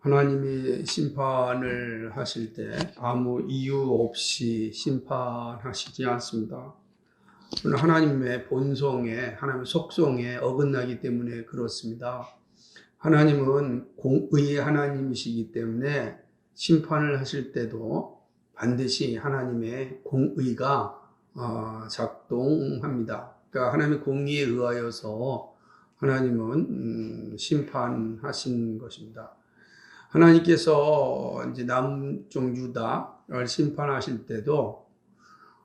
하나님이 심판을 하실 때 아무 이유 없이 심판하시지 않습니다. 하나님의 본성에, 하나님의 속성에 어긋나기 때문에 그렇습니다. 하나님은 공의의 하나님이시기 때문에 심판을 하실 때도 반드시 하나님의 공의가 작동합니다. 그러니까 하나님의 공의에 의하여서 하나님은 심판하신 것입니다. 하나님께서 이제 남종 유다를 심판하실 때도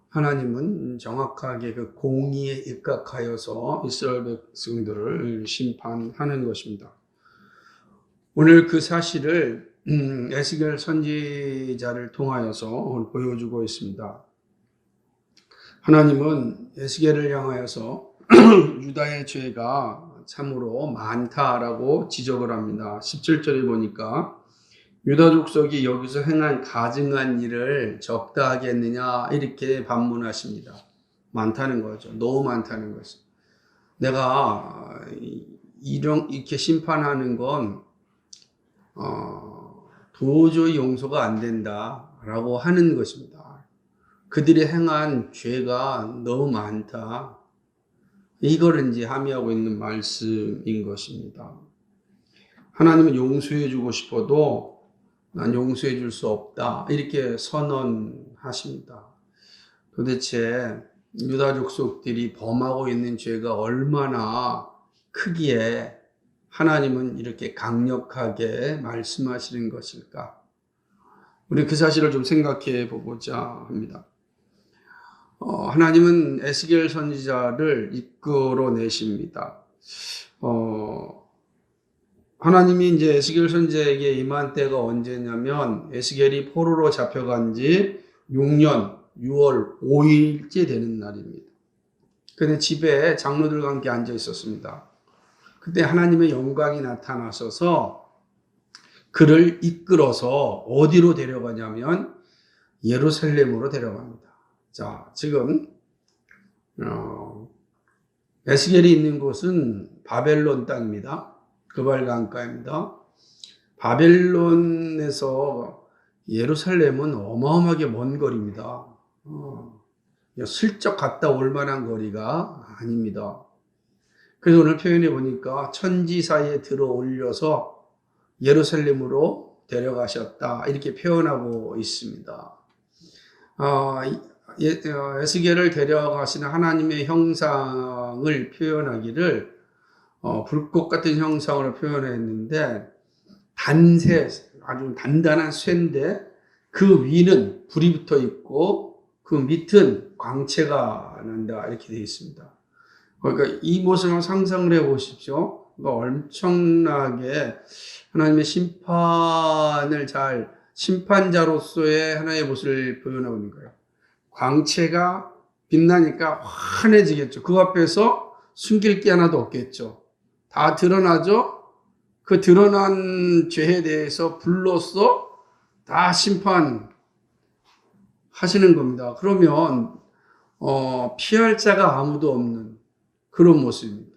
하나님은 정확하게 그 공의에 입각하여서 이스라엘 백성들을 심판하는 것입니다. 오늘 그 사실을 에스겔 선지자를 통하여서 오늘 보여주고 있습니다. 하나님은 에스겔을 향하여서 유다의 죄가 참으로 많다라고 지적을 합니다. 17절에 보니까 유다 족속이 여기서 행한 가증한 일을 적다 하겠느냐 이렇게 반문하십니다. 많다는 거죠. 너무 많다는 거죠. 내가 이렇게 심판하는 건 도저히 용서가 안 된다라고 하는 것입니다. 그들이 행한 죄가 너무 많다. 이걸 이제 함의하고 있는 말씀인 것입니다. 하나님은 용서해 주고 싶어도 난 용서해 줄 수 없다. 이렇게 선언하십니다. 도대체 유다 족속들이 범하고 있는 죄가 얼마나 크기에 하나님은 이렇게 강력하게 말씀하시는 것일까? 우리 그 사실을 좀 생각해 보고자 합니다. 하나님은 에스겔 선지자를 이끌어내십니다. 하나님이 이제 에스겔 선지자에게 임한 때가 언제냐면 에스겔이 포로로 잡혀간 지 6년 6월 5일째 되는 날입니다. 그때 집에 장로들과 함께 앉아 있었습니다. 그때 하나님의 영광이 나타나셔서 그를 이끌어서 어디로 데려가냐면 예루살렘으로 데려갑니다. 자, 지금 에스겔이 있는 곳은 바벨론 땅입니다. 그발 강가입니다. 바벨론에서 예루살렘은 어마어마하게 먼 거리입니다. 슬쩍 갔다 올 만한 거리가 아닙니다. 그래서 오늘 표현해 보니까 천지 사이에 들어 올려서 예루살렘으로 데려가셨다 이렇게 표현하고 있습니다. 에스겔을 데려가시는 하나님의 형상을 표현하기를 불꽃 같은 형상으로 표현했는데 단새, 아주 단단한 쇠인데 그 위는 불이 붙어 있고 그 밑은 광채가 난다 이렇게 되어 있습니다. 그러니까 이 모습을 상상을 해 보십시오. 엄청나게 하나님의 심판자로서의 하나의 모습을 표현하고 있는 거예요. 광채가 빛나니까 환해지겠죠. 그 앞에서 숨길 게 하나도 없겠죠. 다 드러나죠? 그 드러난 죄에 대해서 불로써 다 심판하시는 겁니다. 그러면 피할 자가 아무도 없는 그런 모습입니다.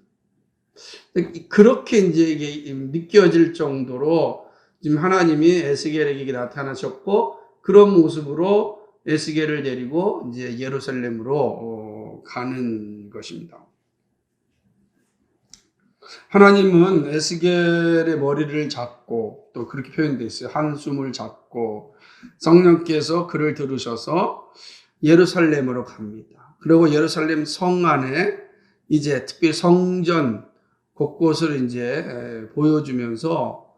그렇게 이제 이게 느껴질 정도로 지금 하나님이 에스겔에게 나타나셨고 그런 모습으로 에스겔을 데리고 이제 예루살렘으로 가는 것입니다. 하나님은 에스겔의 머리를 잡고 또 그렇게 표현되어 있어요. 한숨을 잡고 성령께서 그를 들으셔서 예루살렘으로 갑니다. 그리고 예루살렘 성 안에 이제 특별히 성전 곳곳을 이제 보여주면서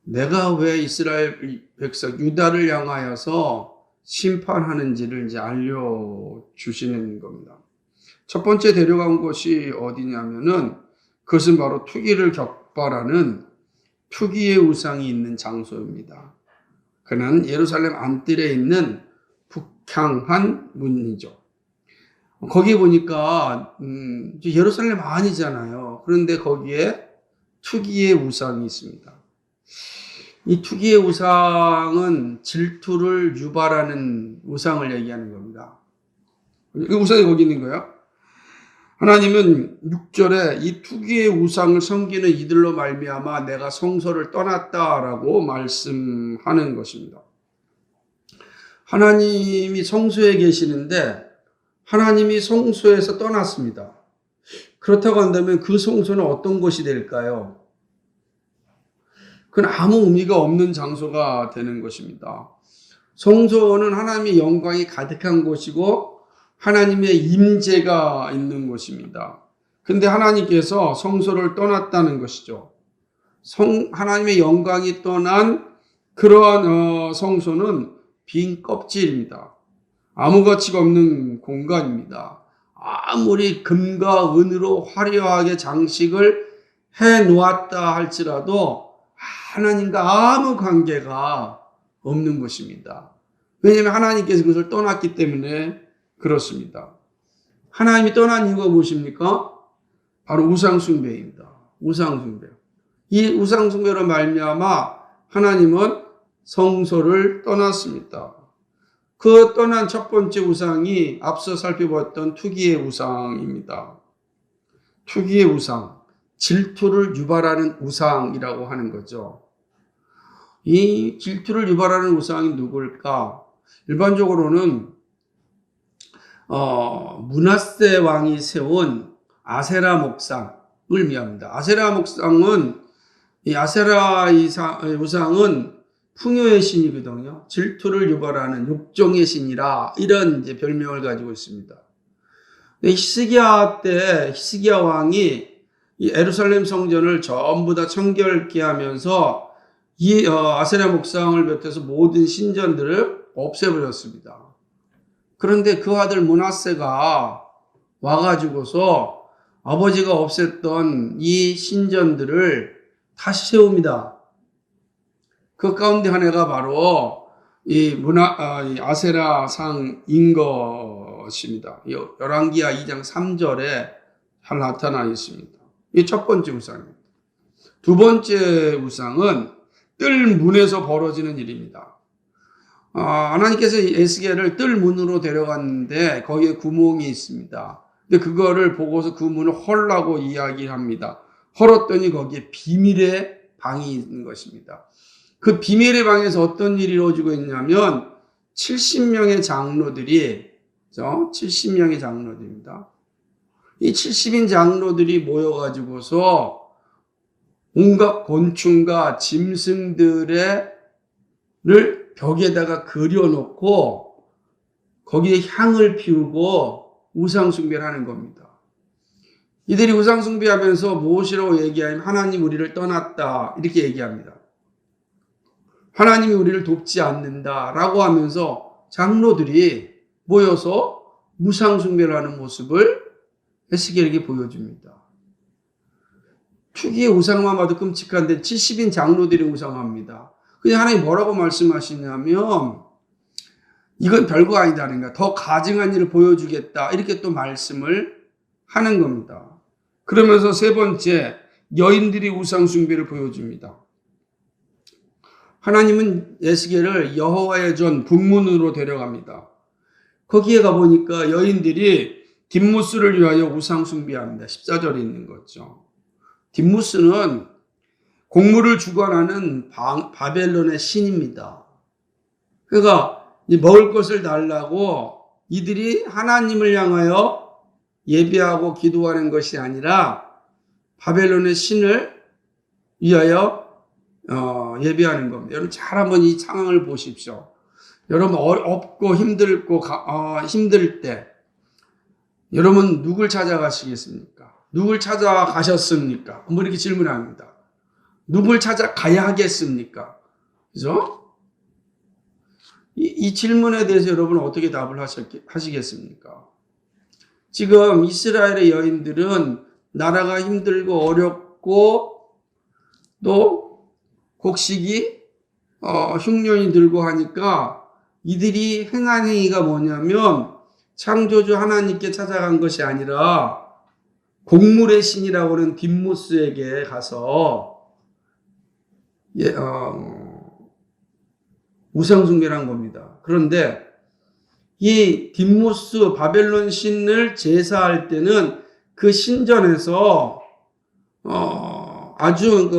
내가 왜 이스라엘 백성 유다를 향하여서 심판하는지를 이제 알려주시는 겁니다. 첫 번째 데려간 곳이 어디냐면은 그것은 바로 투기를 격발하는 투기의 우상이 있는 장소입니다. 그는 예루살렘 안뜰에 있는 북향한 문이죠. 거기 보니까 예루살렘 안이잖아요. 그런데 거기에 투기의 우상이 있습니다. 이 투기의 우상은 질투를 유발하는 우상을 얘기하는 겁니다. 이 우상이 거기 있는 거예요. 하나님은 6절에 이 투기의 우상을 섬기는 이들로 말미암아 내가 성소를 떠났다라고 말씀하는 것입니다. 하나님이 성소에 계시는데 하나님이 성소에서 떠났습니다. 그렇다고 한다면 그 성소는 어떤 곳이 될까요? 그건 아무 의미가 없는 장소가 되는 것입니다. 성소는 하나님의 영광이 가득한 곳이고 하나님의 임재가 있는 곳입니다. 근데 하나님께서 성소를 떠났다는 것이죠. 하나님의 영광이 떠난 그러한 성소는 빈 껍질입니다. 아무 가치가 없는 공간입니다. 아무리 금과 은으로 화려하게 장식을 해 놓았다 할지라도 하나님과 아무 관계가 없는 것입니다. 왜냐하면 하나님께서 그것을 떠났기 때문에 그렇습니다. 하나님이 떠난 이유가 무엇입니까? 바로 우상숭배입니다. 우상숭배. 이 우상숭배로 말미암아 하나님은 성소를 떠났습니다. 그 떠난 첫 번째 우상이 앞서 살펴봤던 투기의 우상입니다. 투기의 우상, 질투를 유발하는 우상이라고 하는 거죠. 이 질투를 유발하는 우상이 누굴까? 일반적으로는 므낫세 왕이 세운 아세라 목상을 의미합니다. 아세라 목상은 이 아세라 우상은 풍요의 신이거든요. 질투를 유발하는 욕정의 신이라 이런 이제 별명을 가지고 있습니다. 히스기야 왕이 이 예루살렘 성전을 전부 다 청결케 하면서 이 아세라 목상을 비롯해서 모든 신전들을 없애버렸습니다. 그런데 그 아들 므낫세가 와가지고서 아버지가 없앴던 이 신전들을 다시 세웁니다. 그 가운데 하나가 바로 이 아세라 상인 것입니다. 열왕기하 2장 3절에 잘 나타나 있습니다. 이 첫 번째 우상입니다. 두 번째 우상은 뜰 문에서 벌어지는 일입니다. 하나님께서 에스겔을 뜰 문으로 데려갔는데 거기에 구멍이 있습니다. 근데 그거를 보고서 그 문을 헐라고 이야기합니다. 헐었더니 거기에 비밀의 방이 있는 것입니다. 그 비밀의 방에서 어떤 일이 이루어지고 있냐면 70명의 장로들이 70명의 장로들입니다. 이 70인 장로들이 모여가지고서 온갖 곤충과 짐승들을 벽에다가 그려놓고 거기에 향을 피우고 우상숭배를 하는 겁니다. 이들이 우상숭배하면서 무엇이라고 얘기하면 하나님 우리를 떠났다 이렇게 얘기합니다. 하나님이 우리를 돕지 않는다라고 하면서 장로들이 모여서 우상숭배를 하는 모습을 에스겔에게 보여줍니다. 투기의 우상만 봐도 끔찍한데 70인 장로들이 우상합니다. 근데 하나님 뭐라고 말씀하시냐면 이건 별거 아니다니까 더 가증한 일을 보여주겠다 이렇게 또 말씀을 하는 겁니다. 그러면서 세 번째 여인들이 우상숭배를 보여줍니다. 하나님은 에스겔을 여호와의 전 분문으로 데려갑니다. 거기에 가보니까 여인들이 딥무스를 위하여 우상숭배합니다. 14절에 있는 거죠. 딥무스는 곡물을 주관하는 바벨론의 신입니다. 그러니까 먹을 것을 달라고 이들이 하나님을 향하여 예배하고 기도하는 것이 아니라 바벨론의 신을 위하여 예배하는 겁니다. 여러분 잘 한번 이 상황을 보십시오. 여러분 없고 힘들 때 여러분 누굴 찾아가시겠습니까? 누굴 찾아가셨습니까? 뭐 이렇게 질문합니다. 누굴 찾아가야 하겠습니까? 그죠? 이 질문에 대해서 여러분 어떻게 답을 하시겠습니까? 지금 이스라엘의 여인들은 나라가 힘들고 어렵고 또 곡식이 흉년이 들고 하니까 이들이 행한 행위가 뭐냐면 창조주 하나님께 찾아간 것이 아니라 곡물의 신이라고 하는 딥무스에게 가서 우상숭배를 한 겁니다. 그런데 이 딥무스 바벨론 신을 제사할 때는 그 신전에서 아주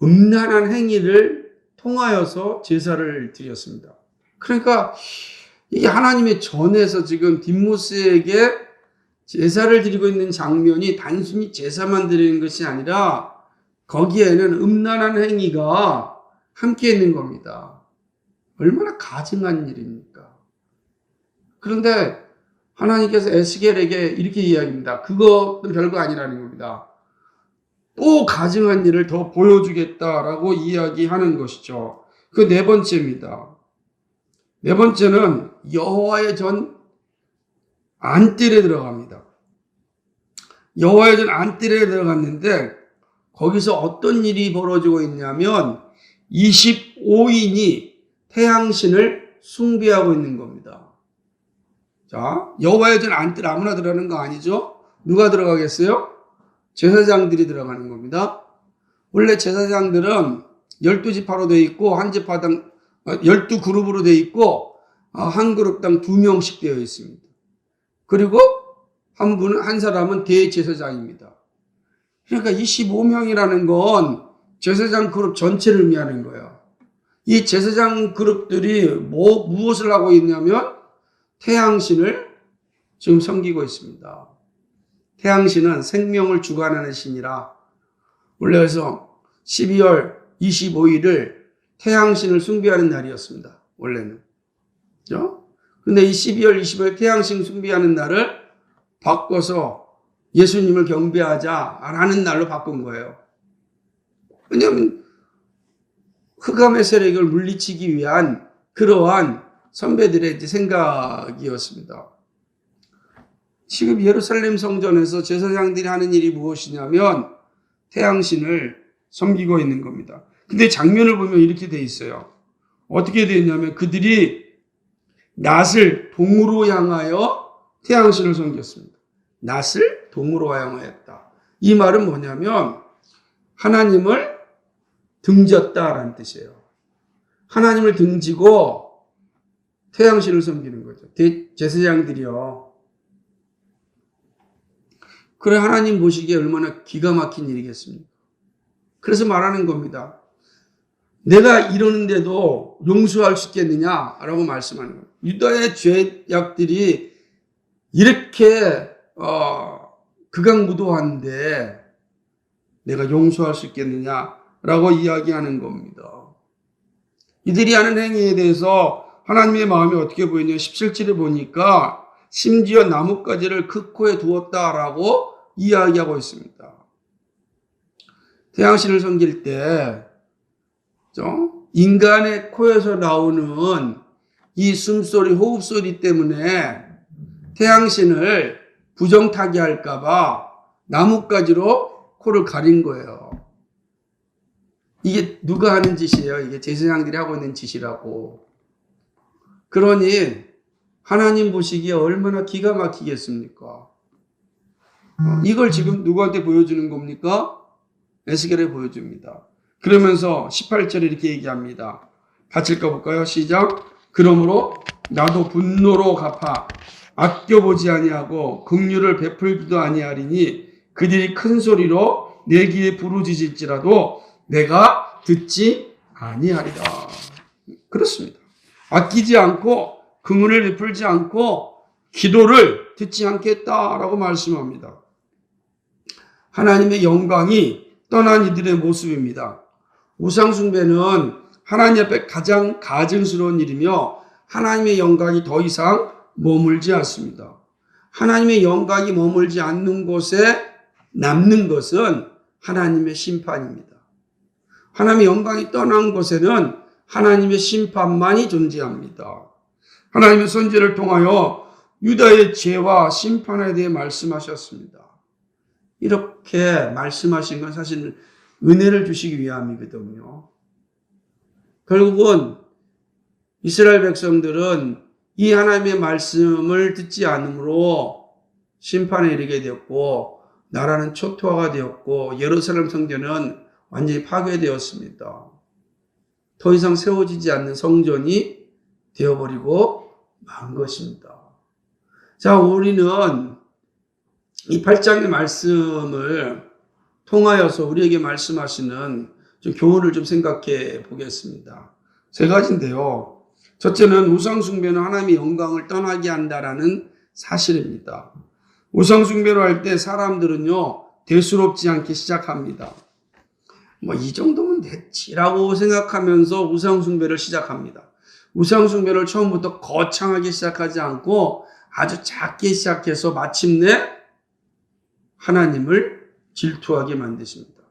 음란한 행위를 통하여서 제사를 드렸습니다. 그러니까 이게 하나님의 전에서 지금 딥모스에게 제사를 드리고 있는 장면이 단순히 제사만 드리는 것이 아니라 거기에는 음란한 행위가 함께 있는 겁니다. 얼마나 가증한 일입니까? 그런데 하나님께서 에스겔에게 이렇게 이야기합니다. 그것은 별거 아니라는 겁니다. 또 가증한 일을 더 보여주겠다라고 이야기하는 것이죠. 그 네 번째입니다. 네 번째는 여호와의 전 안뜰에 들어갑니다. 여호와의 전 안뜰에 들어갔는데 거기서 어떤 일이 벌어지고 있냐면 25인이 태양신을 숭배하고 있는 겁니다. 자, 여호와의 전 안뜰 아무나 들어가는 거 아니죠? 누가 들어가겠어요? 제사장들이 들어가는 겁니다. 원래 제사장들은 12지파로 되어 있고 한 지파당 12그룹으로 되어 있고 한 그룹당 2명씩 되어 있습니다. 그리고 한 사람은 대제사장입니다. 그러니까 25명이라는 건 제사장 그룹 전체를 의미하는 거예요. 이 제사장 그룹들이 무엇을 하고 있냐면 태양신을 지금 섬기고 있습니다. 태양신은 생명을 주관하는 신이라 원래 그래서 12월 25일을 태양신을 숭배하는 날이었습니다. 원래는. 그렇죠? 근데 이 12월 25일 태양신 숭배하는 날을 바꿔서 예수님을 경배하자라는 날로 바꾼 거예요. 왜냐하면 흑암의 세력을 물리치기 위한 그러한 선배들의 생각이었습니다. 지금 예루살렘 성전에서 제사장들이 하는 일이 무엇이냐면 태양신을 섬기고 있는 겁니다. 근데 장면을 보면 이렇게 돼 있어요. 어떻게 되어 있냐면 그들이 낫을 동으로 향하여 태양신을 섬겼습니다. 낫을 동으로 향하였다. 이 말은 뭐냐면 하나님을 등졌다라는 뜻이에요. 하나님을 등지고 태양신을 섬기는 거죠. 제사장들이요. 그래 하나님 보시기에 얼마나 기가 막힌 일이겠습니까? 그래서 말하는 겁니다. 내가 이러는데도 용서할 수 있겠느냐라고 말씀하는 거예요. 유다의 죄악들이 이렇게 극악무도한데 내가 용서할 수 있겠느냐라고 이야기하는 겁니다. 이들이 하는 행위에 대해서 하나님의 마음이 어떻게 보이냐 17절에 보니까 심지어 나뭇가지를 그 코에 두었다라고 이야기하고 있습니다. 태양신을 섬길 때 인간의 코에서 나오는 이 숨소리, 호흡소리 때문에 태양신을 부정타게 할까봐 나뭇가지로 코를 가린 거예요. 이게 누가 하는 짓이에요? 이게 제사장들이 하고 있는 짓이라고. 그러니 하나님 보시기에 얼마나 기가 막히겠습니까? 이걸 지금 누구한테 보여주는 겁니까? 에스겔에 보여줍니다. 그러면서 18절에 이렇게 얘기합니다. 같이 읽어볼까요? 시작. 그러므로 나도 분노로 갚아 아껴보지 아니하고 긍휼을 베풀기도 아니하리니 그들이 큰 소리로 내 귀에 부르짖을지라도 내가 듣지 아니하리라. 그렇습니다. 아끼지 않고 긍휼을 베풀지 않고 기도를 듣지 않겠다라고 말씀합니다. 하나님의 영광이 떠난 이들의 모습입니다. 우상숭배는 하나님 앞에 가장 가증스러운 일이며 하나님의 영광이 더 이상 머물지 않습니다. 하나님의 영광이 머물지 않는 곳에 남는 것은 하나님의 심판입니다. 하나님의 영광이 떠난 곳에는 하나님의 심판만이 존재합니다. 하나님의 선지자를 통하여 유다의 죄와 심판에 대해 말씀하셨습니다. 이렇게 말씀하신 건 사실 은혜를 주시기 위함이거든요. 결국은 이스라엘 백성들은 이 하나님의 말씀을 듣지 않으므로 심판에 이르게 되었고 나라는 초토화가 되었고 예루살렘 성전은 완전히 파괴되었습니다. 더 이상 세워지지 않는 성전이 되어버리고 만 것입니다. 자, 우리는 이 8장의 말씀을 통하여서 우리에게 말씀하시는 좀 교훈을 좀 생각해 보겠습니다. 세 가지인데요. 첫째는 우상숭배는 하나님의 영광을 떠나게 한다라는 사실입니다. 우상숭배를 할 때 사람들은요, 대수롭지 않게 시작합니다. 뭐 이 정도면 됐지라고 생각하면서 우상숭배를 시작합니다. 우상숭배를 처음부터 거창하게 시작하지 않고 아주 작게 시작해서 마침내 하나님을 질투하게 만드십니다.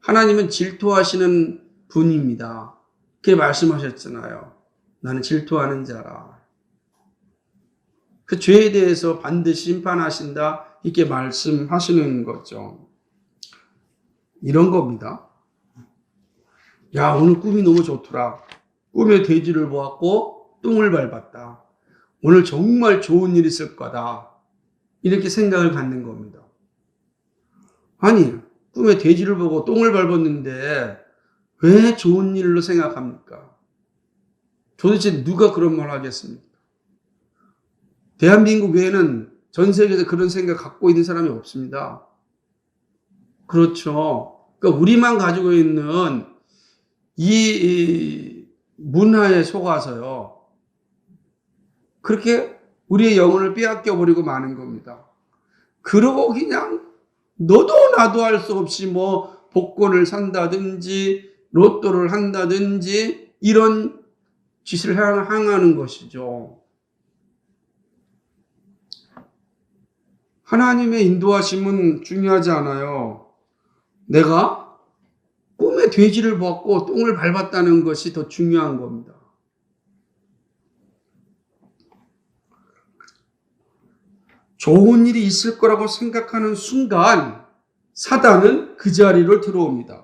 하나님은 질투하시는 분입니다. 그렇게 말씀하셨잖아요. 나는 질투하는 자라. 그 죄에 대해서 반드시 심판하신다 이렇게 말씀하시는 거죠. 이런 겁니다. 야, 오늘 꿈이 너무 좋더라. 꿈에 돼지를 보았고 똥을 밟았다. 오늘 정말 좋은 일 있을 거다. 이렇게 생각을 갖는 겁니다. 아니, 꿈에 돼지를 보고 똥을 밟았는데 왜 좋은 일로 생각합니까? 도대체 누가 그런 말 하겠습니까? 대한민국 외에는 전 세계에서 그런 생각 갖고 있는 사람이 없습니다. 그렇죠. 그러니까 우리만 가지고 있는 이 문화에 속아서요. 그렇게 우리의 영혼을 빼앗겨 버리고 마는 겁니다. 그러고 그냥 너도 나도 할 수 없이 뭐 복권을 산다든지 로또를 한다든지 이런 짓을 행하는 것이죠. 하나님의 인도하심은 중요하지 않아요. 내가 꿈에 돼지를 보았고 똥을 밟았다는 것이 더 중요한 겁니다. 좋은 일이 있을 거라고 생각하는 순간 사단은 그 자리로 들어옵니다.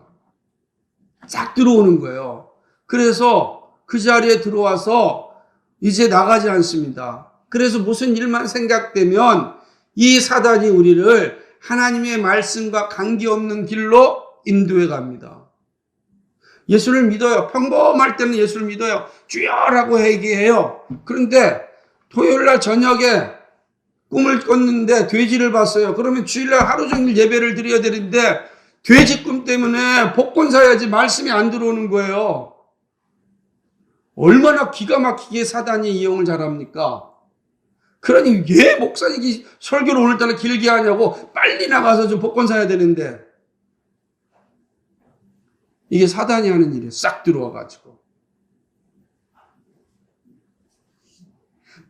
싹 들어오는 거예요. 그래서 그 자리에 들어와서 이제 나가지 않습니다. 그래서 무슨 일만 생각되면 이 사단이 우리를 하나님의 말씀과 관계없는 길로 인도해 갑니다. 예수를 믿어요. 평범할 때는 예수를 믿어요. 주여라고 얘기해요. 그런데 토요일날 저녁에 꿈을 꿨는데 돼지를 봤어요. 그러면 주일날 하루 종일 예배를 드려야 되는데 돼지 꿈 때문에 복권 사야지 말씀이 안 들어오는 거예요. 얼마나 기가 막히게 사단이 이용을 잘합니까? 그러니 왜 목사님이 설교를 오늘따라 길게 하냐고 빨리 나가서 좀 복권 사야 되는데 이게 사단이 하는 일에 싹 들어와가지고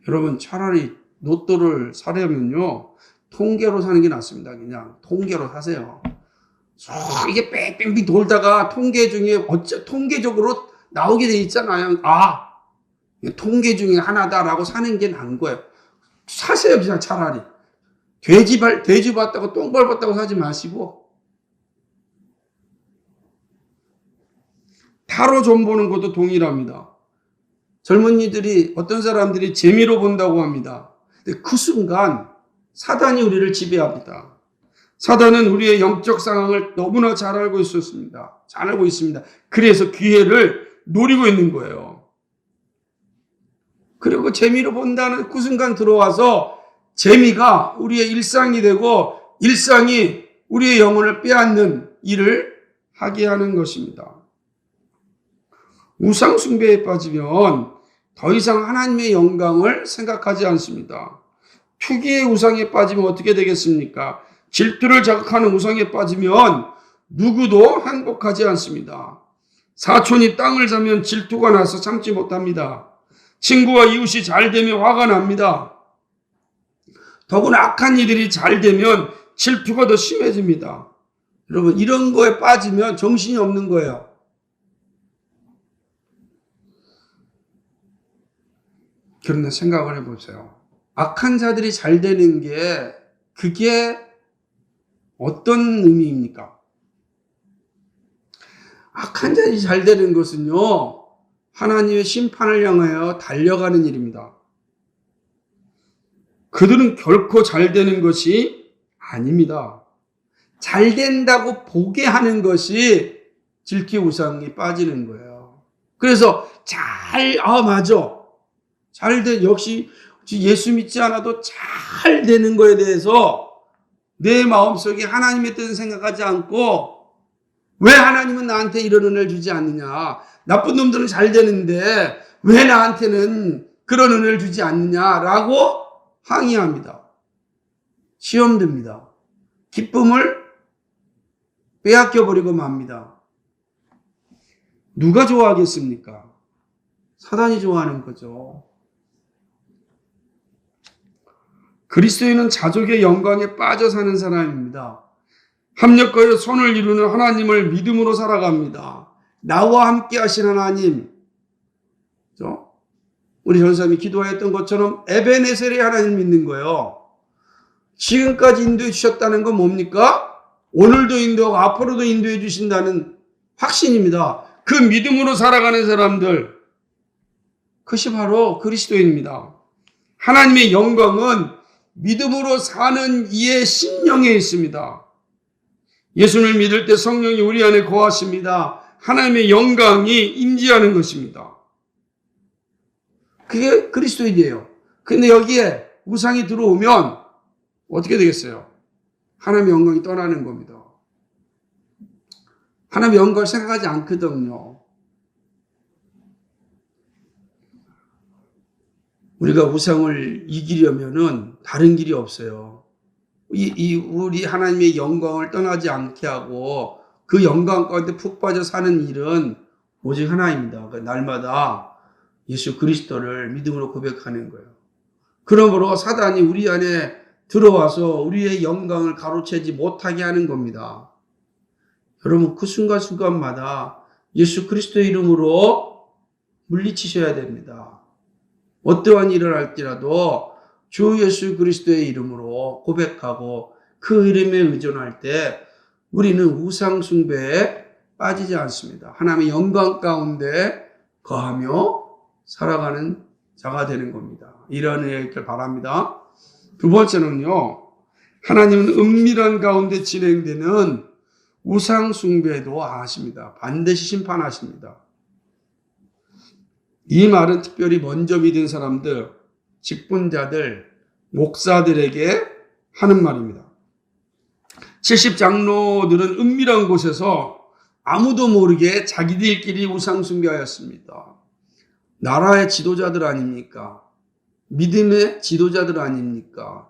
여러분 차라리 로또를 사려면요 통계로 사는 게 낫습니다. 그냥 통계로 사세요. 이게 뺑뺑뺑 돌다가 통계 중에 통계적으로 나오게 돼 있잖아요. 아 통계 중에 하나다라고 사는 게 나은 거예요. 사세요 그냥 차라리. 돼지 봤다고 똥 밟았다고 사지 마시고 타로 점 보는 것도 동일합니다. 젊은이들이 어떤 사람들이 재미로 본다고 합니다. 근데 그 순간 사단이 우리를 지배합니다. 사단은 우리의 영적 상황을 너무나 잘 알고 있었습니다. 잘 알고 있습니다. 그래서 기회를 노리고 있는 거예요. 그리고 재미로 본다는 그 순간 들어와서 재미가 우리의 일상이 되고 일상이 우리의 영혼을 빼앗는 일을 하게 하는 것입니다. 우상 숭배에 빠지면 더 이상 하나님의 영광을 생각하지 않습니다. 투기의 우상에 빠지면 어떻게 되겠습니까? 질투를 자극하는 우상에 빠지면 누구도 행복하지 않습니다. 사촌이 땅을 사면 질투가 나서 참지 못합니다. 친구와 이웃이 잘 되면 화가 납니다. 더구나 악한 일들이 잘 되면 질투가 더 심해집니다. 여러분 이런 거에 빠지면 정신이 없는 거예요. 그런데 생각을 해보세요. 악한 자들이 잘 되는 게 그게 어떤 의미입니까? 악한 자들이 잘 되는 것은요. 하나님의 심판을 향하여 달려가는 일입니다. 그들은 결코 잘 되는 것이 아닙니다. 잘 된다고 보게 하는 것이 질투우상에 빠지는 거예요. 그래서 맞아. 역시 예수 믿지 않아도 잘 되는 거에 대해서 내 마음속에 하나님의 뜻을 생각하지 않고 왜 하나님은 나한테 이런 은혜를 주지 않느냐. 나쁜 놈들은 잘 되는데 왜 나한테는 그런 은혜를 주지 않느냐라고 항의합니다. 시험 듭니다. 기쁨을 빼앗겨버리고 맙니다. 누가 좋아하겠습니까? 사단이 좋아하는 거죠. 그리스도인은 자족의 영광에 빠져 사는 사람입니다. 합력하여 선을 이루는 하나님을 믿음으로 살아갑니다. 나와 함께 하신 하나님, 우리 전사님이 기도하였던 것처럼 에베네셀의 하나님을 믿는 거예요. 지금까지 인도해 주셨다는 건 뭡니까? 오늘도 인도하고 앞으로도 인도해 주신다는 확신입니다. 그 믿음으로 살아가는 사람들, 그것이 바로 그리스도인입니다. 하나님의 영광은 믿음으로 사는 이의 심령에 있습니다. 예수를 믿을 때 성령이 우리 안에 거하십니다. 하나님의 영광이 임재하는 것입니다. 그게 그리스도인이에요. 근데 여기에 우상이 들어오면 어떻게 되겠어요? 하나님의 영광이 떠나는 겁니다. 하나님의 영광을 생각하지 않거든요. 우리가 우상을 이기려면은 다른 길이 없어요. 우리 하나님의 영광을 떠나지 않게 하고 그 영광 가운데 푹 빠져 사는 일은 오직 하나입니다. 날마다 예수 그리스도를 믿음으로 고백하는 거예요. 그러므로 사단이 우리 안에 들어와서 우리의 영광을 가로채지 못하게 하는 겁니다. 여러분, 그 순간순간마다 예수 그리스도의 이름으로 물리치셔야 됩니다. 어떠한 일을 할지라도 주 예수 그리스도의 이름으로 고백하고 그 이름에 의존할 때 우리는 우상 숭배에 빠지지 않습니다. 하나님의 영광 가운데 거하며 살아가는 자가 되는 겁니다. 이런 은혜가 있길 바랍니다. 두 번째는요, 하나님은 은밀한 가운데 진행되는 우상 숭배도 아십니다. 반드시 심판하십니다. 이 말은 특별히 먼저 믿은 사람들, 직분자들, 목사들에게 하는 말입니다. 70장로들은 은밀한 곳에서 아무도 모르게 자기들끼리 우상 숭배하였습니다. 나라의 지도자들 아닙니까? 믿음의 지도자들 아닙니까?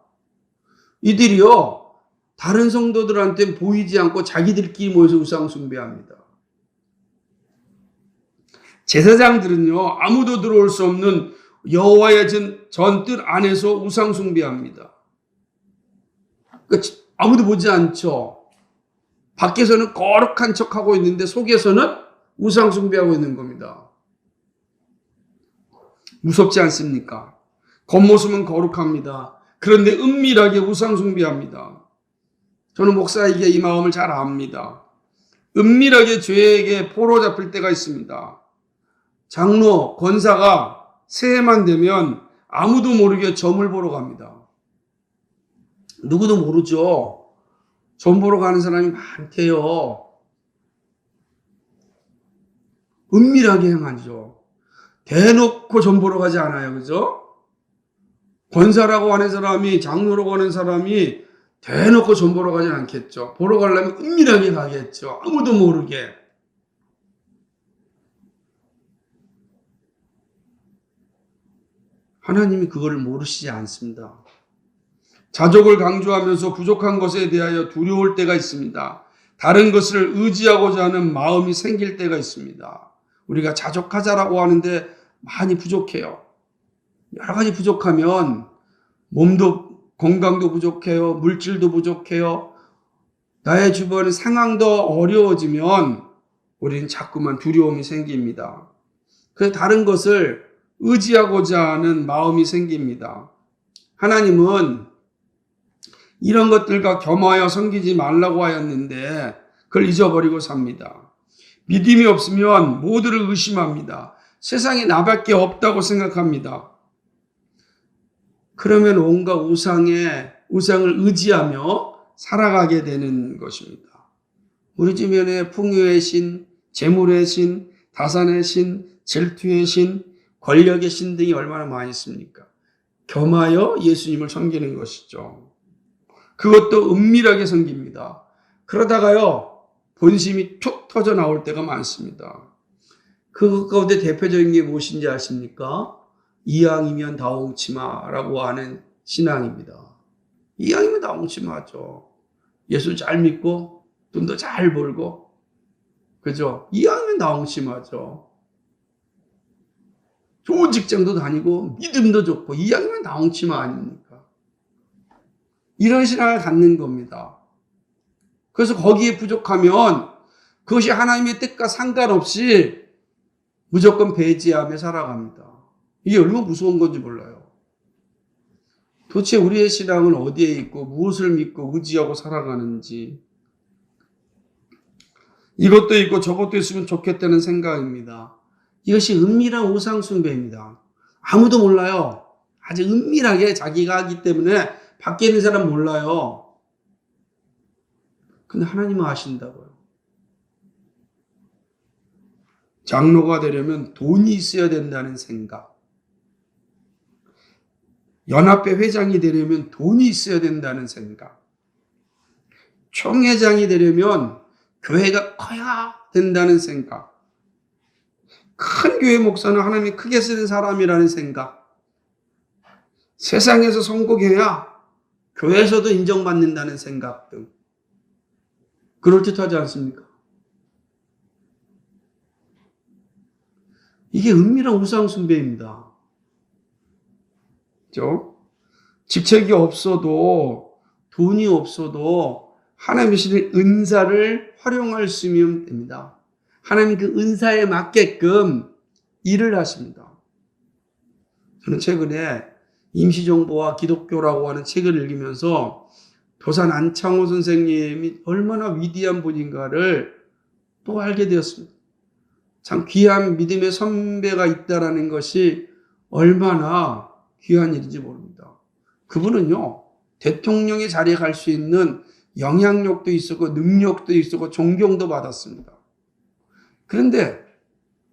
이들이요, 다른 성도들한테 보이지 않고 자기들끼리 모여서 우상 숭배합니다. 제사장들은요, 아무도 들어올 수 없는 여호와의 전뜰 안에서 우상 숭배합니다. 그러니까 아무도 보지 않죠. 밖에서는 거룩한 척하고 있는데 속에서는 우상 숭배하고 있는 겁니다. 무섭지 않습니까? 겉모습은 거룩합니다. 그런데 은밀하게 우상 숭배합니다. 저는 목사에게 이 마음을 잘 압니다. 은밀하게 죄에게 포로 잡힐 때가 있습니다. 장로, 권사가 새해만 되면 아무도 모르게 점을 보러 갑니다. 누구도 모르죠. 점 보러 가는 사람이 많대요. 은밀하게 행하죠. 대놓고 점 보러 가지 않아요. 그죠? 권사라고 하는 사람이, 장로라고 하는 사람이 대놓고 점 보러 가지 않겠죠. 보러 가려면 은밀하게 가겠죠. 아무도 모르게. 하나님이 그거를 모르시지 않습니다. 자족을 강조하면서 부족한 것에 대하여 두려울 때가 있습니다. 다른 것을 의지하고자 하는 마음이 생길 때가 있습니다. 우리가 자족하자라고 하는데 많이 부족해요. 여러 가지 부족하면 몸도 건강도 부족해요. 물질도 부족해요. 나의 주변의 상황도 어려워지면 우리는 자꾸만 두려움이 생깁니다. 그래서 다른 것을 의지하고자 하는 마음이 생깁니다. 하나님은 이런 것들과 겸하여 섬기지 말라고 하였는데 그걸 잊어버리고 삽니다. 믿음이 없으면 모두를 의심합니다. 세상에 나밖에 없다고 생각합니다. 그러면 온갖 우상을 의지하며 살아가게 되는 것입니다. 우리 주변에 풍요의 신, 재물의 신, 다산의 신, 질투의 신, 권력의 신 등이 얼마나 많이 있습니까? 겸하여 예수님을 섬기는 것이죠. 그것도 은밀하게 섬깁니다. 그러다가요, 본심이 툭 터져 나올 때가 많습니다. 그 가운데 대표적인 게 무엇인지 아십니까? 이왕이면 다홍치마라고 하는 신앙입니다. 이왕이면 다홍치마죠. 예수 잘 믿고 돈도 잘 벌고, 그죠? 이왕이면 다홍치마죠. 좋은 직장도 다니고 믿음도 좋고 이왕이면 다홍치마 아닙니까? 이런 신앙을 갖는 겁니다. 그래서 거기에 부족하면 그것이 하나님의 뜻과 상관없이 무조건 배제하며 살아갑니다. 이게 얼마나 무서운 건지 몰라요. 도대체 우리의 신앙은 어디에 있고 무엇을 믿고 의지하고 살아가는지, 이것도 있고 저것도 있으면 좋겠다는 생각입니다. 이것이 은밀한 우상숭배입니다. 아무도 몰라요. 아주 은밀하게 자기가 하기 때문에 밖에 있는 사람 몰라요. 근데 하나님은 아신다고요. 장로가 되려면 돈이 있어야 된다는 생각. 연합회 회장이 되려면 돈이 있어야 된다는 생각. 총회장이 되려면 교회가 커야 된다는 생각. 큰 교회 목사는 하나님이 크게 쓰는 사람이라는 생각. 세상에서 성공해야 교회에서도 인정받는다는 생각 등. 그럴듯하지 않습니까? 이게 은밀한 우상숭배입니다. 그렇죠? 직책이 없어도 돈이 없어도 하나님이 주신 은사를 활용할 수 있으면 됩니다. 하나님 그 은사에 맞게끔 일을 하십니다. 저는 최근에 임시정보와 기독교라고 하는 책을 읽으면서 도산 안창호 선생님이 얼마나 위대한 분인가를 또 알게 되었습니다. 참 귀한 믿음의 선배가 있다라는 것이 얼마나 귀한 일인지 모릅니다. 그분은요, 대통령의 자리에 갈 수 있는 영향력도 있었고 능력도 있었고 존경도 받았습니다. 그런데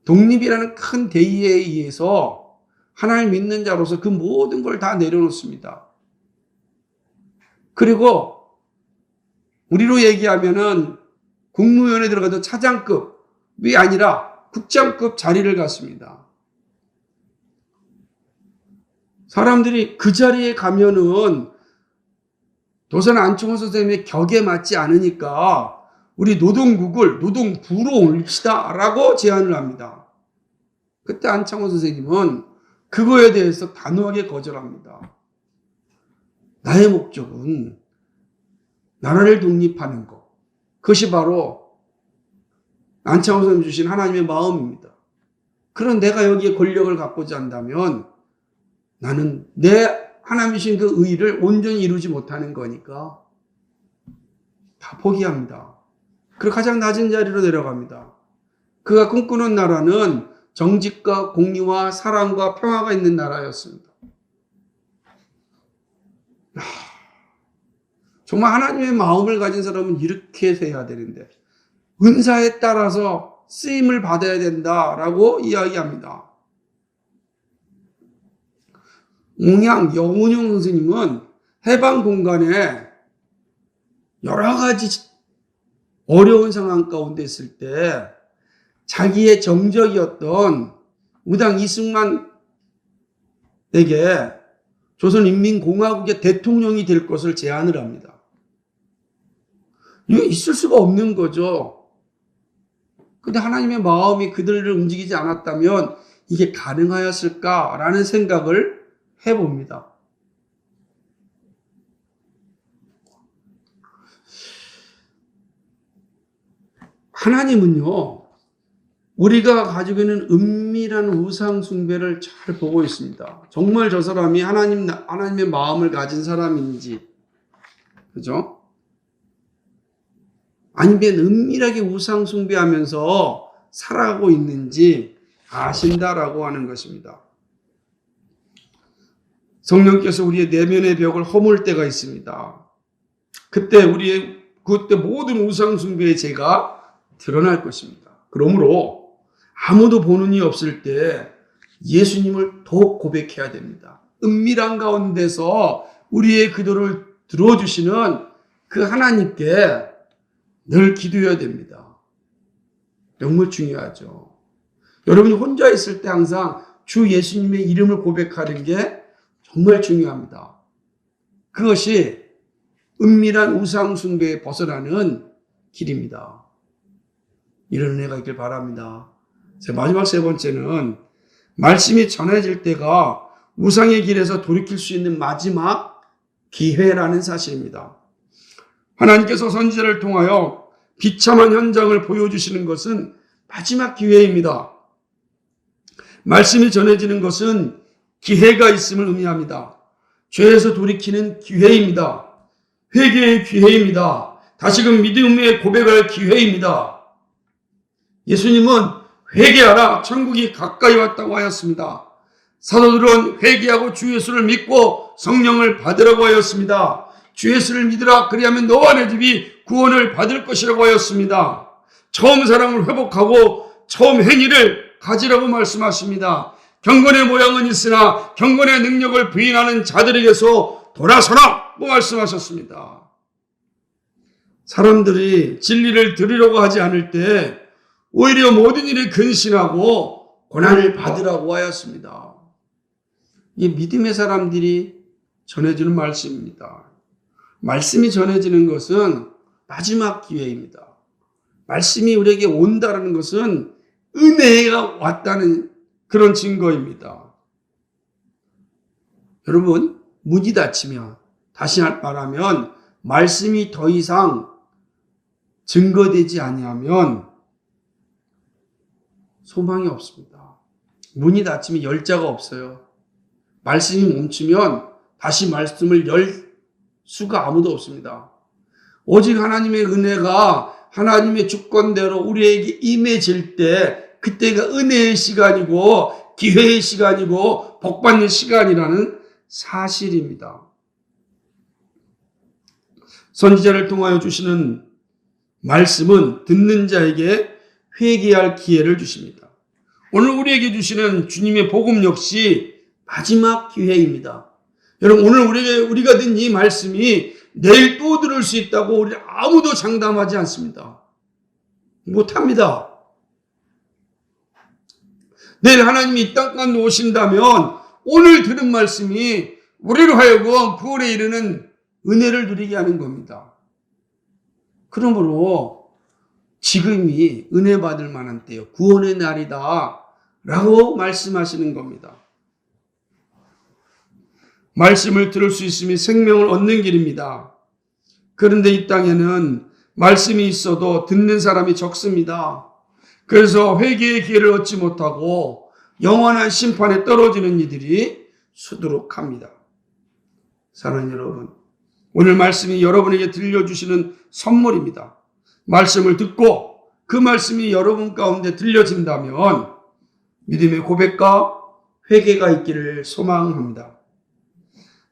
독립이라는 큰 대의에 의해서 하나님 믿는 자로서 그 모든 걸 다 내려놓습니다. 그리고 우리로 얘기하면은 국무위원회 들어가도 차장급이 아니라 국장급 자리를 갖습니다. 사람들이 그 자리에 가면은 도산 안창호 선생님의 격에 맞지 않으니까 우리 노동국을 노동부로 올립시다 라고 제안을 합니다. 그때 안창호 선생님은 그거에 대해서 단호하게 거절합니다. 나의 목적은 나라를 독립하는 것. 그것이 바로 안창호 선생님 주신 하나님의 마음입니다. 그런 내가 여기에 권력을 갖고자 한다면 나는 내 하나님 주신 그 의의를 온전히 이루지 못하는 거니까 다 포기합니다. 그리고 가장 낮은 자리로 내려갑니다. 그가 꿈꾸는 나라는 정직과 공의와 사랑과 평화가 있는 나라였습니다. 정말 하나님의 마음을 가진 사람은 이렇게 해야 되는데 은사에 따라서 쓰임을 받아야 된다라고 이야기합니다. 옹양 영운용 선생님은 해방 공간에 여러 가지 어려운 상황 가운데 있을 때 자기의 정적이었던 우당 이승만에게 조선인민공화국의 대통령이 될 것을 제안을 합니다. 이거 있을 수가 없는 거죠. 근데 하나님의 마음이 그들을 움직이지 않았다면 이게 가능하였을까라는 생각을 해봅니다. 하나님은요, 우리가 가지고 있는 은밀한 우상 숭배를 잘 보고 있습니다. 정말 저 사람이 하나님의 마음을 가진 사람인지, 그죠? 아니면 은밀하게 우상 숭배하면서 살아가고 있는지 아신다라고 하는 것입니다. 성령께서 우리의 내면의 벽을 허물 때가 있습니다. 그때 모든 우상 숭배의 죄가 드러날 것입니다. 그러므로 아무도 보는 이 없을 때 예수님을 더욱 고백해야 됩니다. 은밀한 가운데서 우리의 기도를 들어주시는 그 하나님께 늘 기도해야 됩니다. 정말 중요하죠. 여러분이 혼자 있을 때 항상 주 예수님의 이름을 고백하는 게 정말 중요합니다. 그것이 은밀한 우상 숭배에 벗어나는 길입니다. 이런 은혜가 있길 바랍니다. 마지막 세 번째는 말씀이 전해질 때가 우상의 길에서 돌이킬 수 있는 마지막 기회라는 사실입니다. 하나님께서 선지자를 통하여 비참한 현장을 보여주시는 것은 마지막 기회입니다. 말씀이 전해지는 것은 기회가 있음을 의미합니다. 죄에서 돌이키는 기회입니다. 회개의 기회입니다. 다시금 믿음의 고백할 기회입니다. 예수님은 회개하라, 천국이 가까이 왔다고 하였습니다. 사도들은 회개하고 주 예수를 믿고 성령을 받으라고 하였습니다. 주 예수를 믿으라, 그리하면 너와 내 집이 구원을 받을 것이라고 하였습니다. 처음 사랑을 회복하고 처음 행위를 가지라고 말씀하십니다. 경건의 모양은 있으나 경건의 능력을 부인하는 자들에게서 돌아서라고 말씀하셨습니다. 사람들이 진리를 들으려고 하지 않을 때 오히려 모든 일에 근신하고 고난을 받으라고 하였습니다. 이 믿음의 사람들이 전해주는 말씀입니다. 말씀이 전해지는 것은 마지막 기회입니다. 말씀이 우리에게 온다는 것은 은혜가 왔다는 그런 증거입니다. 여러분, 문이 닫히면, 다시 말하면 말씀이 더 이상 증거되지 아니하면 소망이 없습니다. 문이 닫히면 열자가 없어요. 말씀이 멈추면 다시 말씀을 열 수가 아무도 없습니다. 오직 하나님의 은혜가 하나님의 주권대로 우리에게 임해질 때 그때가 은혜의 시간이고 기회의 시간이고 복받는 시간이라는 사실입니다. 선지자를 통하여 주시는 말씀은 듣는 자에게 회개할 기회를 주십니다. 오늘 우리에게 주시는 주님의 복음 역시 마지막 기회입니다. 여러분, 오늘 우리가 듣는 이 말씀이 내일 또 들을 수 있다고 우리 아무도 장담하지 않습니다. 못합니다. 내일 하나님이 이 땅까지 오신다면 오늘 들은 말씀이 우리로 하여금 구원에 이르는 은혜를 누리게 하는 겁니다. 그러므로 지금이 은혜 받을 만한 때요, 구원의 날이다 라고 말씀하시는 겁니다. 말씀을 들을 수 있으면 생명을 얻는 길입니다. 그런데 이 땅에는 말씀이 있어도 듣는 사람이 적습니다. 그래서 회개의 기회를 얻지 못하고 영원한 심판에 떨어지는 이들이 수두룩합니다. 사랑하는 여러분, 오늘 말씀이 여러분에게 들려주시는 선물입니다. 말씀을 듣고 그 말씀이 여러분 가운데 들려진다면 믿음의 고백과 회개가 있기를 소망합니다.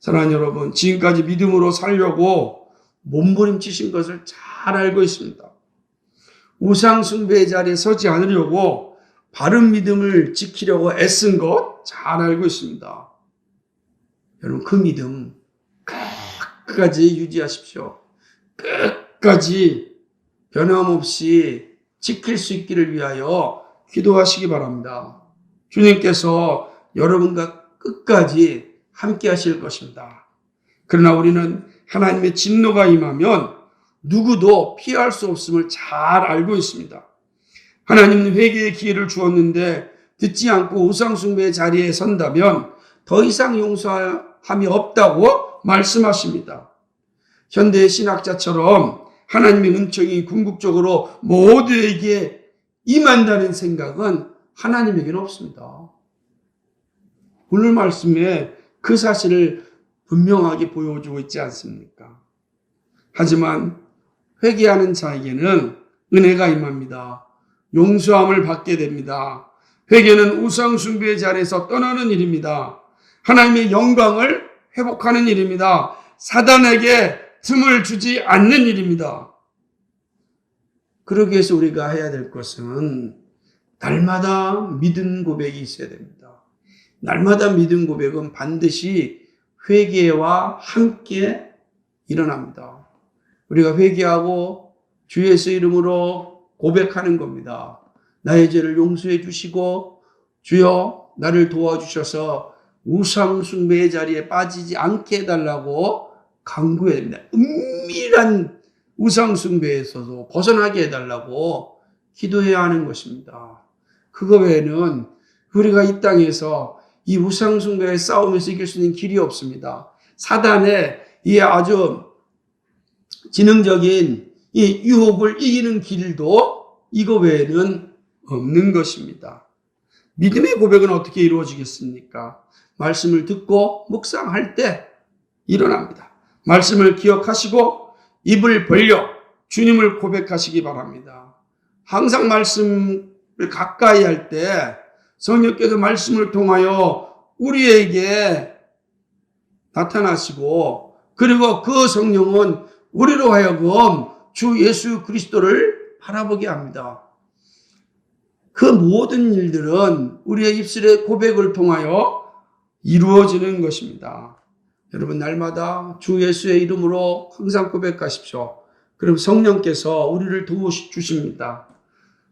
사랑하는 여러분, 지금까지 믿음으로 살려고 몸부림치신 것을 잘 알고 있습니다. 우상 숭배의 자리에 서지 않으려고 바른 믿음을 지키려고 애쓴 것 잘 알고 있습니다. 여러분, 그 믿음 끝까지 유지하십시오. 끝까지 변함없이 지킬 수 있기를 위하여 기도하시기 바랍니다. 주님께서 여러분과 끝까지 함께 하실 것입니다. 그러나 우리는 하나님의 진노가 임하면 누구도 피할 수 없음을 잘 알고 있습니다. 하나님은 회개의 기회를 주었는데 듣지 않고 우상숭배의 자리에 선다면 더 이상 용서함이 없다고 말씀하십니다. 현대의 신학자처럼 하나님의 은총이 궁극적으로 모두에게 임한다는 생각은 하나님에게는 없습니다. 오늘 말씀에 그 사실을 분명하게 보여주고 있지 않습니까? 하지만 회개하는 자에게는 은혜가 임합니다. 용서함을 받게 됩니다. 회개는 우상 숭배의 자리에서 떠나는 일입니다. 하나님의 영광을 회복하는 일입니다. 사단에게 틈을 주지 않는 일입니다. 그러기 위해서 우리가 해야 될 것은 날마다 믿음 고백이 있어야 됩니다. 날마다 믿음 고백은 반드시 회개와 함께 일어납니다. 우리가 회개하고 주 예수 이름으로 고백하는 겁니다. 나의 죄를 용서해 주시고 주여 나를 도와주셔서 우상 숭배의 자리에 빠지지 않게 해달라고 간구해야 됩니다. 은밀한 우상 숭배에서도 벗어나게 해달라고 기도해야 하는 것입니다. 그거 외에는 우리가 이 땅에서 이 우상 숭배의 싸움에서 이길 수 있는 길이 없습니다. 사단의 이 아주 지능적인 이 유혹을 이기는 길도 이거 외에는 없는 것입니다. 믿음의 고백은 어떻게 이루어지겠습니까? 말씀을 듣고 묵상할 때 일어납니다. 말씀을 기억하시고 입을 벌려 주님을 고백하시기 바랍니다. 항상 말씀을 가까이 할 때 성령께서 말씀을 통하여 우리에게 나타나시고 그리고 그 성령은 우리로 하여금 주 예수 그리스도를 바라보게 합니다. 그 모든 일들은 우리의 입술의 고백을 통하여 이루어지는 것입니다. 여러분 날마다 주 예수의 이름으로 항상 고백하십시오. 그럼 성령께서 우리를 도우주십니다.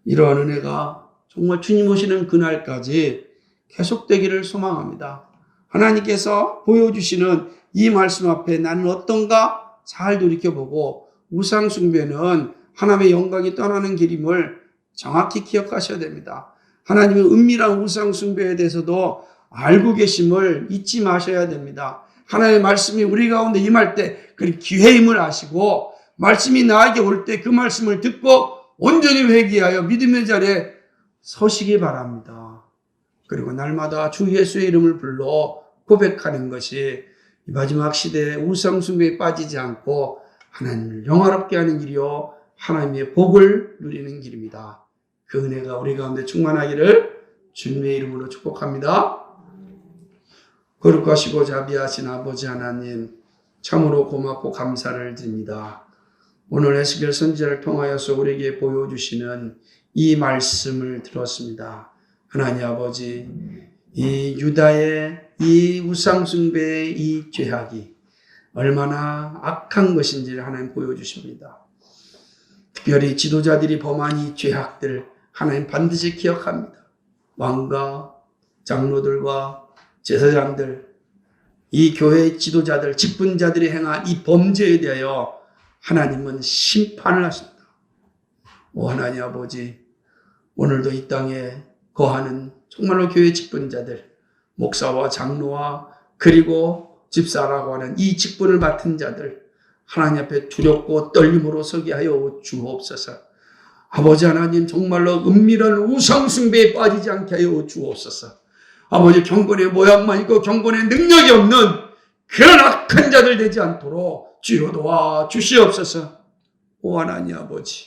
이러한 은혜가 정말 주님 오시는 그날까지 계속되기를 소망합니다. 하나님께서 보여주시는 이 말씀 앞에 나는 어떤가 잘 돌이켜보고 우상 숭배는 하나님의 영광이 떠나는 길임을 정확히 기억하셔야 됩니다. 하나님의 은밀한 우상 숭배에 대해서도 알고 계심을 잊지 마셔야 됩니다. 하나님의 말씀이 우리 가운데 임할 때 그 기회임을 아시고 말씀이 나에게 올 때 그 말씀을 듣고 온전히 회개하여 믿음의 자리에 서시기 바랍니다. 그리고 날마다 주 예수의 이름을 불러 고백하는 것이 이 마지막 시대의 우상 숭배에 빠지지 않고 하나님을 영화롭게 하는 길이요 하나님의 복을 누리는 길입니다. 그 은혜가 우리 가운데 충만하기를 주님의 이름으로 축복합니다. 거룩하시고 자비하신 아버지 하나님 참으로 고맙고 감사를 드립니다. 오늘 에스겔 선지자를 통하여서 우리에게 보여주시는 이 말씀을 들었습니다. 하나님 아버지, 이 유다의 이 우상숭배의 이 죄악이 얼마나 악한 것인지를 하나님 보여주십니다. 특별히 지도자들이 범한 이 죄악들 하나님 반드시 기억합니다. 왕과 장로들과 제사장들, 이 교회의 지도자들, 직분자들이 행한 이 범죄에 대하여 하나님은 심판을 하십니다. 오 하나님 아버지, 오늘도 이 땅에 거하는 정말로 교회 직분자들, 목사와 장로와 그리고 집사라고 하는 이 직분을 맡은 자들, 하나님 앞에 두렵고 떨림으로 서게 하여 주옵소서. 아버지 하나님 정말로 은밀한 우상숭배에 빠지지 않게 하여 주옵소서. 아버지 경건의 모양만 있고 경건의 능력이 없는 그런 악한 자들 되지 않도록 주여 도와 주시옵소서. 오 하나님 아버지,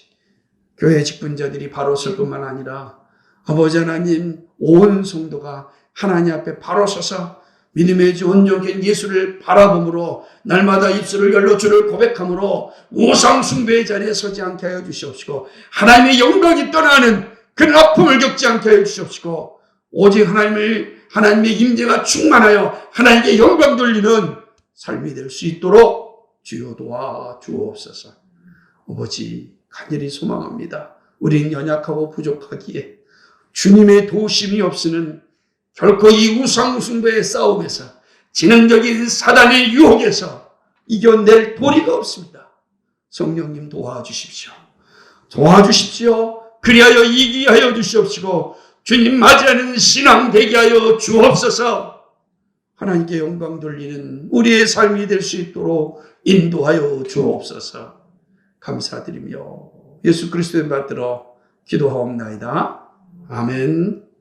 교회 직분자들이 바로 설 뿐만 아니라 아버지 하나님 온 성도가 하나님 앞에 바로 서서 믿음의 주 온전한 예수를 바라봄으로 날마다 입술을 열로 주를 고백함으로 우상 숭배의 자리에 서지 않게 하여 주시옵시고 하나님의 영광이 떠나는 그런 아픔을 겪지 않게 하여 주시옵시고 오직 하나님의 임재가 충만하여 하나님께 영광 돌리는 삶이 될 수 있도록 주여 도와 주옵소서. 아버지 간절히 소망합니다. 우리는 연약하고 부족하기에 주님의 도우심이 없이는 결코 이 우상숭배의 싸움에서 지능적인 사단의 유혹에서 이겨낼 도리가 없습니다. 성령님 도와주십시오. 도와주십시오. 그리하여 이기게 하여 주시옵시고 주님 맞이하는 신앙 되게 하여 주옵소서. 하나님께 영광 돌리는 우리의 삶이 될 수 있도록 인도하여 주옵소서. 감사드리며 예수 그리스도의 받들어 기도하옵나이다. 아멘.